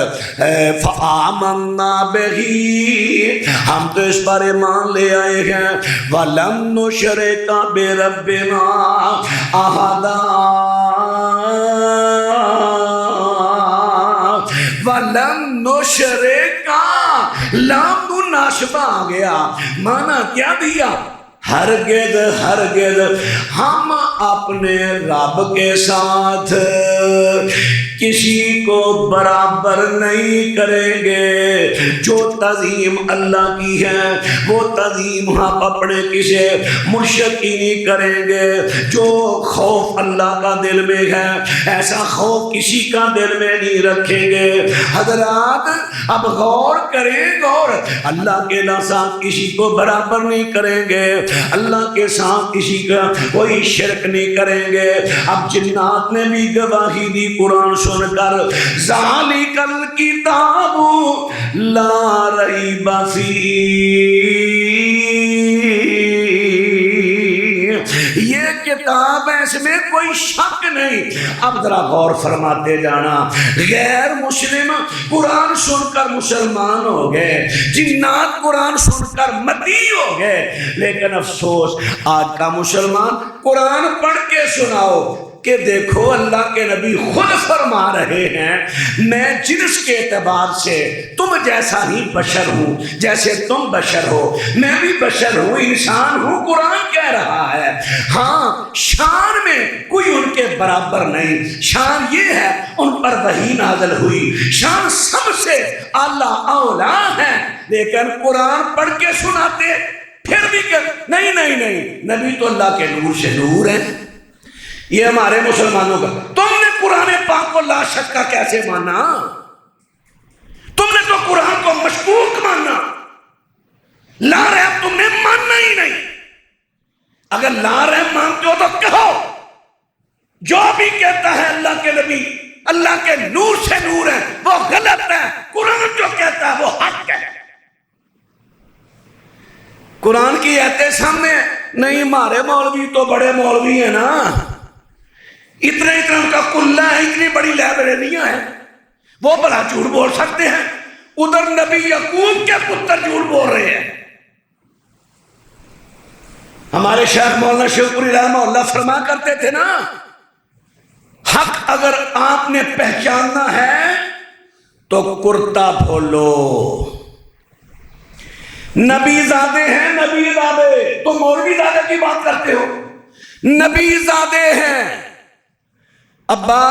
فآمنا بہی، ہم تو اس پر ایمان لے آئے ہیں، وَلَمْ نُشْرِكَ بِرَبِّنَا أَحَدًا، وَلَمْ نُشْرِكَ، لام مناسبہ آ گیا، معنی کیا دیا؟ ہرگز ہرگز ہم اپنے رب کے ساتھ کسی کو برابر نہیں کریں گے، جو تعظیم اللہ کی ہے وہ تعظیم ہم اپنے کسی مرشد کی نہیں کریں گے، جو خوف اللہ کا دل میں ہے ایسا خوف کسی کا دل میں نہیں رکھیں گے۔ حضرات اب غور کریں، غور، اللہ کے ساتھ کسی کو برابر نہیں کریں گے، اللہ کے ساتھ کسی کا کوئی شرک نہیں کریں گے۔ اب جنات نے بھی گواہی دی قرآن سن کر، ذالک الکتاب لا ریب فیہ، یہ کتاب ہے، اس میں کوئی شک نہیں۔ اب ذرا غور فرماتے جانا، غیر مسلم قرآن سن کر مسلمان ہو گئے، جنات قرآن سن کر متی ہو گئے، لیکن افسوس آج کا مسلمان قرآن پڑھ کے سناؤ کہ دیکھو اللہ کے نبی خود فرما رہے ہیں میں جنس کے اعتبار سے تم جیسا ہی بشر ہوں، جیسے تم بشر ہو میں بھی بشر ہوں، انسان ہوں۔ قرآن کہہ رہا ہے ہاں شان میں کوئی ان کے برابر نہیں، شان یہ ہے ان پر وحی نازل ہوئی، شان سب سے اعلیٰ اولا ہے، لیکن قرآن پڑھ کے سناتے پھر بھی کہ نہیں نبی تو اللہ کے نور سے نور ہے۔ یہ ہمارے مسلمانوں کا، تم نے قرآن پاک کو لا شک کا کیسے مانا؟ تم نے تو قرآن کو مشکوک مانا، لا رحم تم نے ماننا ہی نہیں۔ اگر لا رحم مانتے ہو تو کہو جو بھی کہتا ہے اللہ کے نبی اللہ کے نور سے نور ہے وہ غلط ہے، قرآن جو کہتا ہے وہ حق ہے۔ قرآن کی آیتیں سامنے نہیں، ہمارے مولوی تو بڑے مولوی ہیں نا، اتنا ان کا کلہ ہے، اتنی بڑی لائبریریاں ہیں، وہ بڑا جھوٹ بول سکتے ہیں۔ ادھر نبی یعقوب کے پتر جھوٹ بول رہے ہیں۔ ہمارے شیخ مولانا شیخوپوری رحمہ اللہ فرما کرتے تھے نا، حق اگر آپ نے پہچاننا ہے تو کرتا پھولو۔ نبی زادے ہیں، نبی زادے، تو مولوی زادے کی بات کرتے ہو، نبی زادے ہیں۔ ابا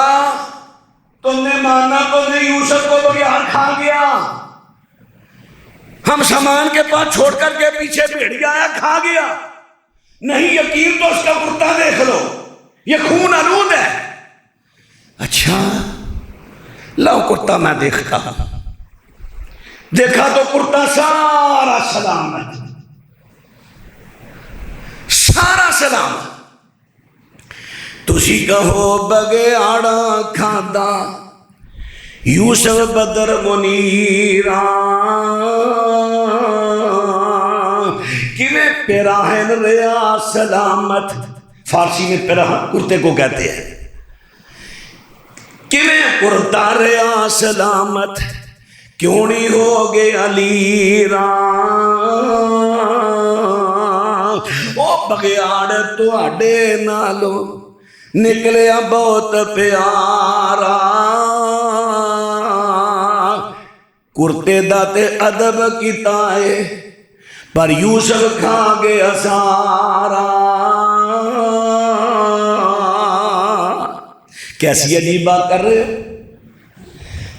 تم نے مانا تو نہیں، یوسف کو بغیار کھا گیا، ہم سامان کے پاس چھوڑ کر کے پیچھے بھیڑیا آیا کھا گیا، نہیں یقین تو اس کا کرتا دیکھ لو، یہ خون آلود ہے۔ اچھا لاؤ کرتا میں دیکھتا، دیکھا تو کرتا سارا سلامت، سارا سلامت۔ تسی کہو بگیاڑا کھادا یوسف بدر منیران، کیویں پیراہن ریا سلامت، فارسی میں پیراہن کرتے کو کہتے ہیں، کیویں کرتا ریا سلامت، کیوں نہیں ہو گیا لیران، او بگیاڑ تواڈے نالوں نکلیا بہت پیارا، کرتے دا تے ادب کیتا ہے پر یوسف کھا گیا سارا۔ کیسی عجیب بات کر رہے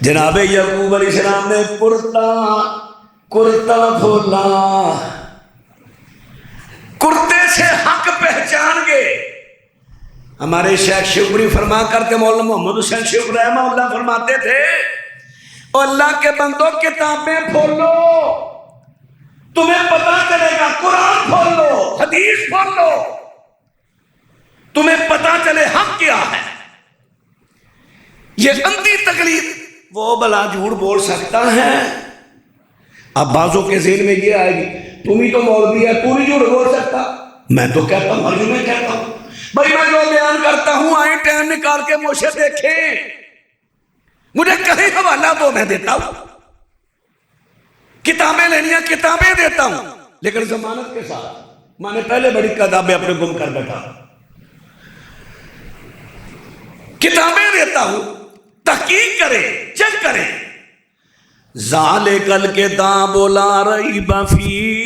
جناب یعقوب علیہ السلام نے کرتا پھولا، کرتے سے حق پہچان گئے۔ ہمارے شیخ شیخوپوری فرما کرتے مولانا محمد حسین شیخ رحمہ اللہ فرماتے تھے اور اللہ کے بندوں کتابیں پھولو، تمہیں پتا چلے گا، قرآن پھولو، حدیث پھولو، تمہیں پتا چلے حق کیا ہے۔ یہ اندھی تقلید وہ بلا جھوٹ بول سکتا ہے۔ اب بعضوں کے ذہن میں یہ آئے گی تم ہی تو مولوی ہے، تو نہیں جھوٹ بول سکتا۔ میں تو کہتا ہوں، ہر میں کہتا ہوں بھائی میں جو بیان کرتا ہوں آئیں ٹائم نکال کے مجھے دیکھیں، مجھے کہیں حوالہ دو میں دیتا ہوں، کتابیں لینی ہیں کتابیں دیتا ہوں، لیکن ضمانت کے ساتھ۔ میں نے پہلے بڑی کتابیں اپنے گم کر بیٹھا، کتابیں دیتا ہوں، تحقیق کریں، چیک کریں۔ ذالک الکتاب لا ریب فیہ،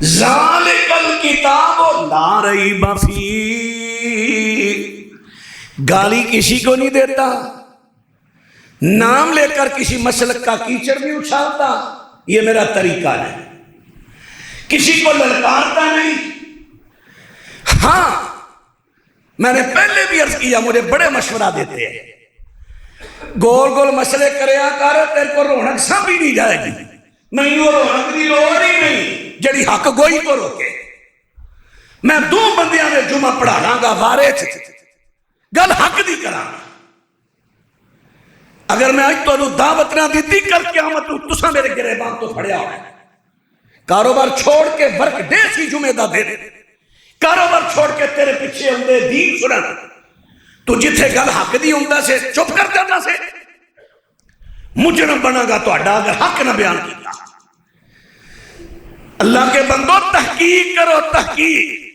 ذالک الکتاب لا ریب فیہ، گالی کسی کو نہیں دیتا، نام لے کر کسی مسلک کا کیچڑ نہیں اچھالتا، یہ میرا طریقہ ہے، کسی کو للکارتا نہیں۔ ہاں میں نے پہلے بھی عرض کیا مجھے بڑے مشورہ دیتے ہیں، گول گول مسئلے کریا کر تیرے کو رونق سا بھی نہیں جائے گی، نہیں وہ رونق دی لوڑ ہی نہیں جڑی حق گوئی کو روکے۔ میں دو بندیاں نے جمعہ پڑھانا گا بارے تھے گل حق دی کرانا، اگر میں آج تو دعوت نہ دیتی کر قیامت تساں میرے گریبان تو پھڑیا ہوئے کاروبار چھوڑ کے ورک ڈے سی جمعے دا دے کاروبار چھوڑ کے تیرے پیچھے ہوندے دین سنن تو جتھے گل حق دی ہوندا سے چپ کر جانا سے مجرم بنا گا تو اگر حق نہ بیان کیتا اللہ کے بندو تحقیق کرو تحقیق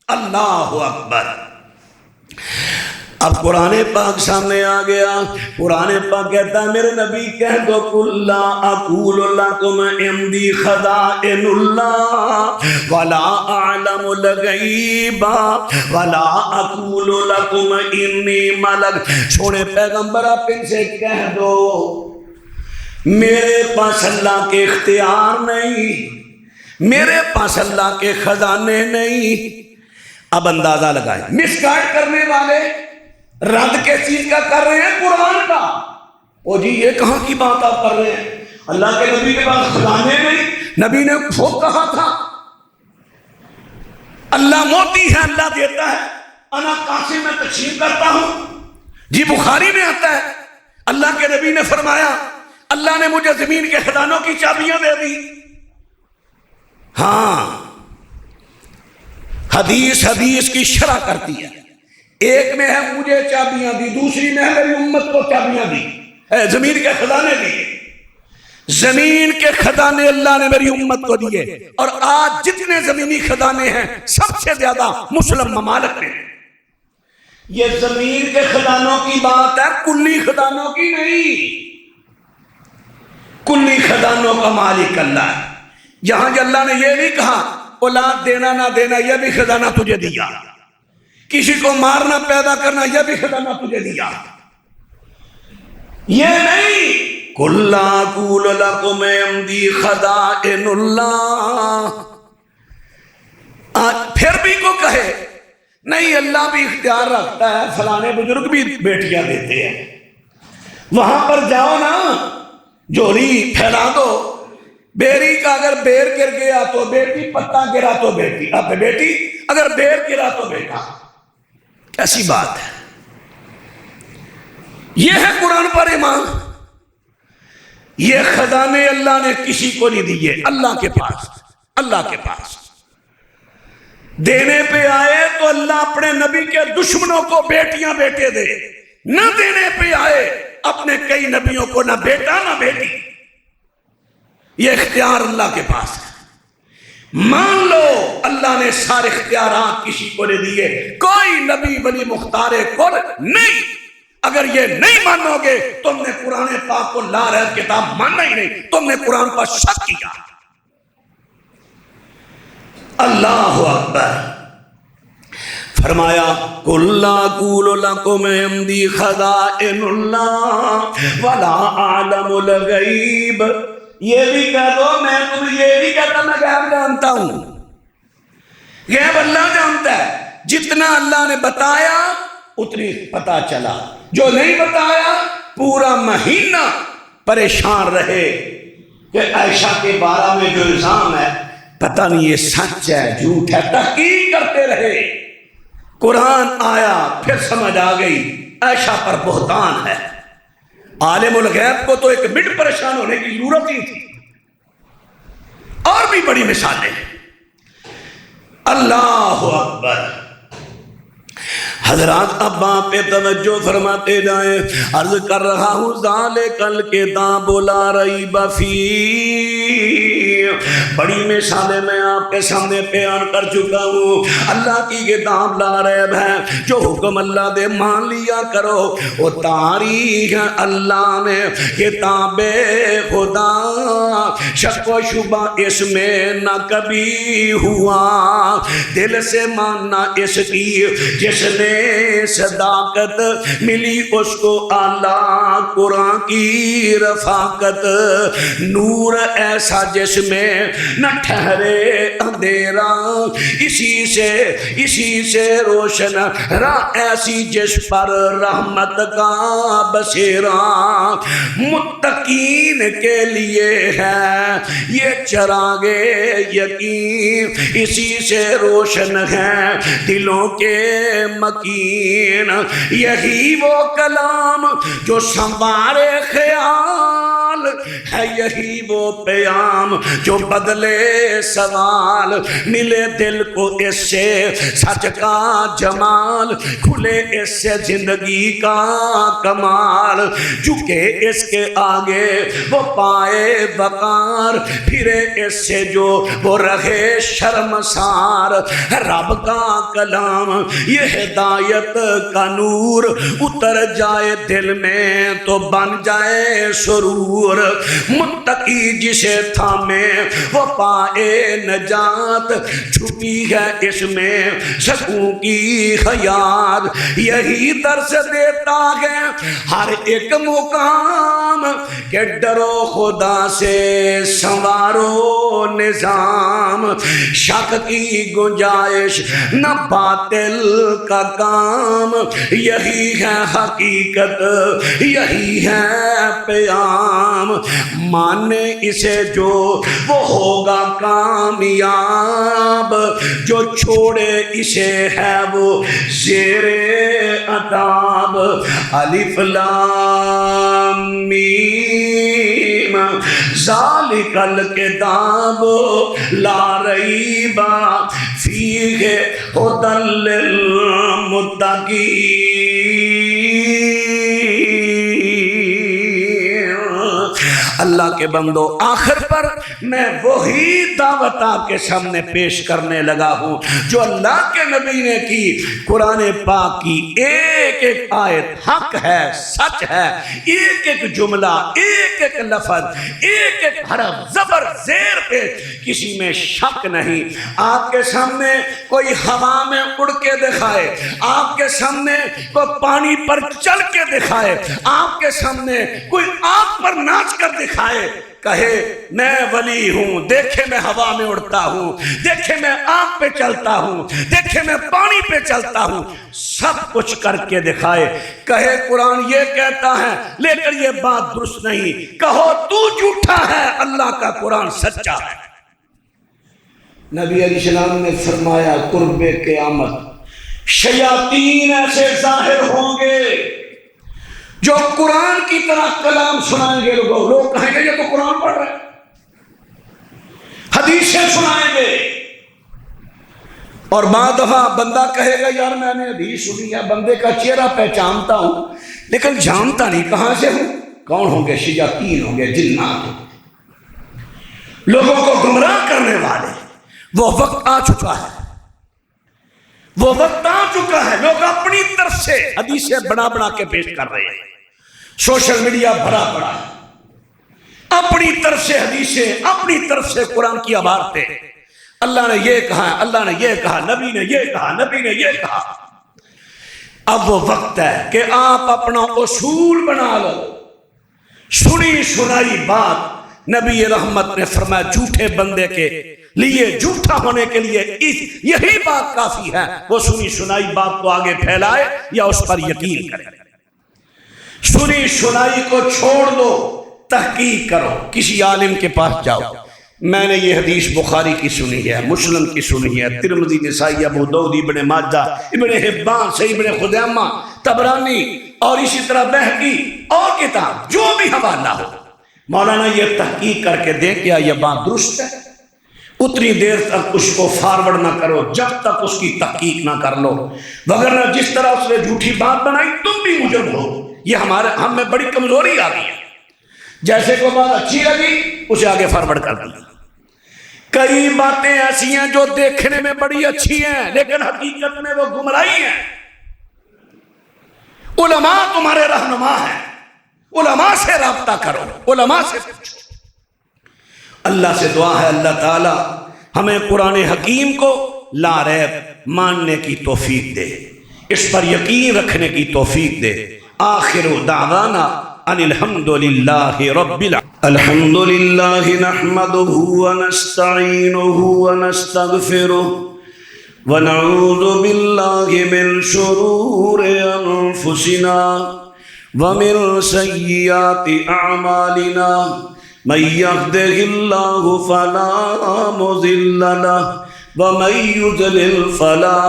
اللہ اکبر اب قرآن پاک سامنے آ گیا قرآن پاک کہتا ہے میرے نبی کہہ دو قل لا اقول لکم عندی خزائن اللہ ولا اعلم الغیب ولا اقول لکم انی ملک چھوڑے پیغمبر آپ ان سے کہہ دو میرے پاس اللہ کے اختیار نہیں میرے پاس اللہ کے خزانے نہیں اب اندازہ لگائیں مس گائیڈ کرنے والے رد کے چیز کا کر رہے ہیں قرآن کا او جی یہ کہاں کی بات آپ کر رہے ہیں اللہ کے نبی کے پاس خزانے نہیں نبی نے خود کہا تھا اللہ موتی ہے اللہ دیتا ہے انا قاسم میں تقسیم کرتا ہوں جی بخاری میں آتا ہے اللہ کے نبی نے فرمایا اللہ نے مجھے زمین کے خزانوں کی چابیاں دے دی ہاں حدیث کی شرح کرتی ہے ایک میں ہے مجھے چابیاں دی دوسری میں ہے میری امت کو چابیاں دی زمین کے خزانے دیے زمین کے خزانے اللہ نے میری امت کو دیے اور آج جتنے زمینی خزانے ہیں سب سے زیادہ مسلم ممالک میں یہ زمین کے خزانوں کی بات ہے کلی خزانوں کی نہیں کلی خزانوں کا مالک اللہ ہے یہاں جو اللہ نے یہ نہیں کہا اولاد دینا نہ دینا یہ بھی خزانہ تجھے دیا کسی کو مارنا پیدا کرنا یہ بھی خزانہ تجھے دیا یہ نہیں قُلْ لَا أَقُولُ لَكُمْ عِندِي خَزَائِنُ اللَّهِ پھر بھی کو کہے نہیں اللہ بھی اختیار رکھتا ہے فلانے بزرگ بھی بیٹیاں دیتے ہیں وہاں پر جاؤ نا جوڑی پھیلا دو بیری کا اگر بیر گر گیا تو بیٹی پتا گرا تو بیٹی اب بیٹی اگر بیر گرا تو بیٹا ایسی بات ہے یہ ہے قرآن پر ایمان یہ خزانے اللہ نے کسی کو نہیں دیے اللہ کے پاس دینے پہ آئے تو اللہ اپنے نبی کے دشمنوں کو بیٹیاں بیٹے دے نہ دینے پہ آئے اپنے کئی نبیوں کو نہ بیٹا نہ بیٹی یہ اختیار اللہ کے پاس ہے مان لو اللہ نے سارے اختیارات کسی کو نہیں دیے کوئی نبی ولی مختار کل نہیں اگر یہ نہیں مانو گے تم نے قرآن پاک کو لا رہے کتاب ماننا ہی نہیں تم نے قرآن پر شک کیا اللہ اکبر فرمایا قُلْ لَا أَقُولُ لَكُمْ عِندِي خَزَائِنُ اللَّهِ وَلَا أَعْلَمُ الْغَيْبَ یہ بھی کہہ دو میں تمہیں یہ بھی کہتا میں غیب جانتا ہوں غیب اللہ جانتا ہے جتنا اللہ نے بتایا اتنی پتا چلا جو نہیں بتایا پورا مہینہ پریشان رہے کہ عائشہ کے بارے میں جو الزام ہے پتہ نہیں یہ سچ ہے جھوٹ ہے تحقیق کرتے رہے قرآن آیا پھر سمجھ آ گئی عائشہ پر بہتان ہے عالم الغیب کو تو ایک منٹ پریشان ہونے کی ضرورت ہی تھی اور بھی بڑی مثالیں اللہ اکبر حضرات ابا پہ توجہ فرماتے جائیں عرض کر رہا ہوں ذالک الکتاب لا ریب فیہ بڑی مثالیں میں آپ کے سامنے بیان کر چکا ہوں اللہ کی کتاب لا ریب ہے جو حکم اللہ دے مان لیا کرو وہ تاریخ اللہ نے کتاب خدا شک و شبہ اس میں نہ کبھی ہوا دل سے ماننا اس کی جس نے صداقت ملی اس کو اعلیٰ قرآن کی رفاقت نور ایسا جس میں نہ ٹھہرے اندھیرا اسی سے روشن راہ ایسی جس پر رحمت کا بسیرا متقین کے لیے ہے یہ چراغ یقین اسی سے روشن ہے دلوں کے مکین یہی وہ کلام جو سنوارے خیال ہے یہی وہ پیام جو بدلے سوال، ملے دل کو اس سے سچ کا جمال، کھلے اس سے زندگی کا کمال، جھکے اس کے آگے وہ پائے وقار، پھرے اس سے جو وہ رہے شرمسار۔ رب کا کلام یہ ہدایت کا نور، اتر جائے دل میں تو بن جائے سرور، متقی جسے تھامے وہ پائے نجات، چھپی ہے اس میں سکون کی حیات، یہی درس دیتا ہے ہر ایک مقام کہ ڈرو خدا سے سنوارو نظام، شک کی گنجائش نہ باطل کا کام، یہی ہے حقیقت یہی ہے پیام، مانے اسے جو وہ ہوگا کامیاب، جو چھوڑے اسے ہے وہ زیر عذاب۔ الف لام میم ذالک الکتاب لا ریب فیہ ھدی للمتقین۔ اللہ کے بندو، آخر پر میں وہی دعوت آپ کے سامنے پیش کرنے لگا ہوں جو اللہ کے نبی نے کی۔ قرآن پاک کی ایک ایک آیت حق ہے، سچ ہے، ایک ایک جملہ، ایک ایک لفظ، ایک ایک حرف زبر زیر پہ کسی میں شک نہیں۔ آپ کے سامنے کوئی ہوا میں اڑ کے دکھائے، آپ کے سامنے کوئی پانی پر چل کے دکھائے، آپ کے سامنے کوئی آگ پر ناچ کر دکھائے، کہے میں ولی ہوں، دیکھے میں ہوا میں اڑتا ہوں، دیکھے میں آگ پہ چلتا ہوں، دیکھے میں پانی پہ چلتا ہوں، سب کچھ کر کے دکھائے، کہے قرآن یہ کہتا ہے لیکن یہ بات درست نہیں، کہو تو جھوٹا ہے، اللہ کا قرآن سچا ہے۔ نبی علیہ السلام نے فرمایا قرب قیامت شیاطین ایسے ظاہر ہوں گے جو قرآن کی طرح کلام سنائیں گے، لوگ کہیں گے یہ تو قرآن پڑھ رہے ہیں، حدیثیں سنائیں گے، اور بعض دفعہ بندہ کہے گا یار میں نے حدیث سنی ہے، بندے کا چہرہ پہچانتا ہوں لیکن جانتا نہیں کہاں سے ہوں۔ کون ہوں گے؟ شیاطین ہوں گے، جنات ہوں گے، لوگوں کو گمراہ کرنے والے۔ وہ وقت آ چکا ہے، وہ وقت آ چکا ہے، لوگ اپنی طرف سے حدیثیں بنا بنا کے پیش کر رہے ہیں، سوشل میڈیا بھرا پڑا ہے، اپنی طرف سے حدیثیں، اپنی طرف سے قرآن کی عبارتیں، اللہ نے یہ کہا، اللہ نے یہ کہا، نبی نے یہ کہا، نبی نے یہ کہا۔ اب وہ وقت ہے کہ آپ اپنا اصول بنا لو، سنی سنائی بات۔ نبی رحمت نے فرمایا جھوٹے بندے کے لیے، جھوٹا ہونے کے لیے یہی بات کافی ہے، وہ سنی سنائی بات کو آگے پھیلائے یا اس پر یقین کرے۔ سنی سنائی کو چھوڑ دو، تحقیق کرو، کسی عالم کے پاس جاؤ، میں نے یہ حدیث بخاری کی سنی ہے، مسلم کی سنی ہے، ترمذی، نسائی، ابو داؤد، ابن ماجہ، ابن حبان، صحیح ابن خزیمہ، طبرانی اور اسی طرح بہقی اور کتاب جو بھی حوالہ ہو، مولانا یہ تحقیق کر کے دیں کیا یہ بات درست ہے۔ اتنی دیر تک اس کو فارورڈ نہ کرو جب تک اس کی تحقیق نہ کر لو، وگرنہ جس طرح اس نے جھوٹی بات بنائی تم بھی مجرم ہو۔ یہ ہم میں بڑی کمزوری آ گئی ہے، جیسے کوئی بات اچھی لگی اسے آگے فارورڈ کر دیا۔ کئی باتیں ایسی ہیں جو دیکھنے میں بڑی اچھی ہیں لیکن حقیقت میں وہ گمراہی ہیں۔ علماء تمہارے رہنما ہیں، علماء سے رابطہ کرو، علماء سے پوچھو۔ اللہ سے دعا ہے اللہ تعالی ہمیں قرآن حکیم کو لا ریب ماننے کی توفیق دے، اس پر یقین رکھنے کی توفیق دے۔ آخر دعوانا ان الحمدللہ رب العالمین۔ الحمدللہ نحمدہ ونستعینہ ونستغفرہ ونعوذ باللہ من شرور انفسنا ومن سیئات اعمالنا، من يهده الله فلا مضل له ومن يضلل فلا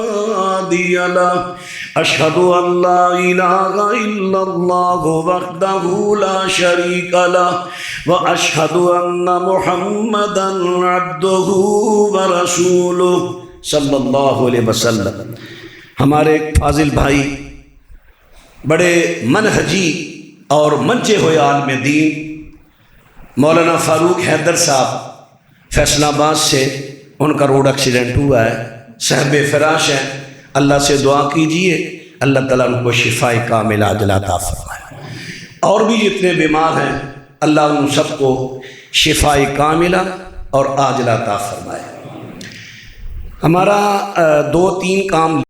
هادي له۔ اشہد ان لا الہ الا اللہ وحدہ لا شریک لہ واشہد ان محمدا عبدہ ورسولہ صلی اللہ علیہ وسلم۔ ہمارے ایک فاضل بھائی بڑے منہجی اور منچے ہوئے عالم دین مولانا فاروق حیدر صاحب فیصل آباد سے، ان کا روڈ ایکسیڈنٹ ہوا ہے، صاحب فراش ہیں، اللہ سے دعا کیجئے اللہ تعالیٰ ان کو شفاء کاملہ عاجلہ عطا فرمائے۔ اور بھی جتنے بیمار ہیں اللہ ان سب کو شفاء کاملہ اور عاجلہ عطا فرمائے۔ ہمارا 2-3 کام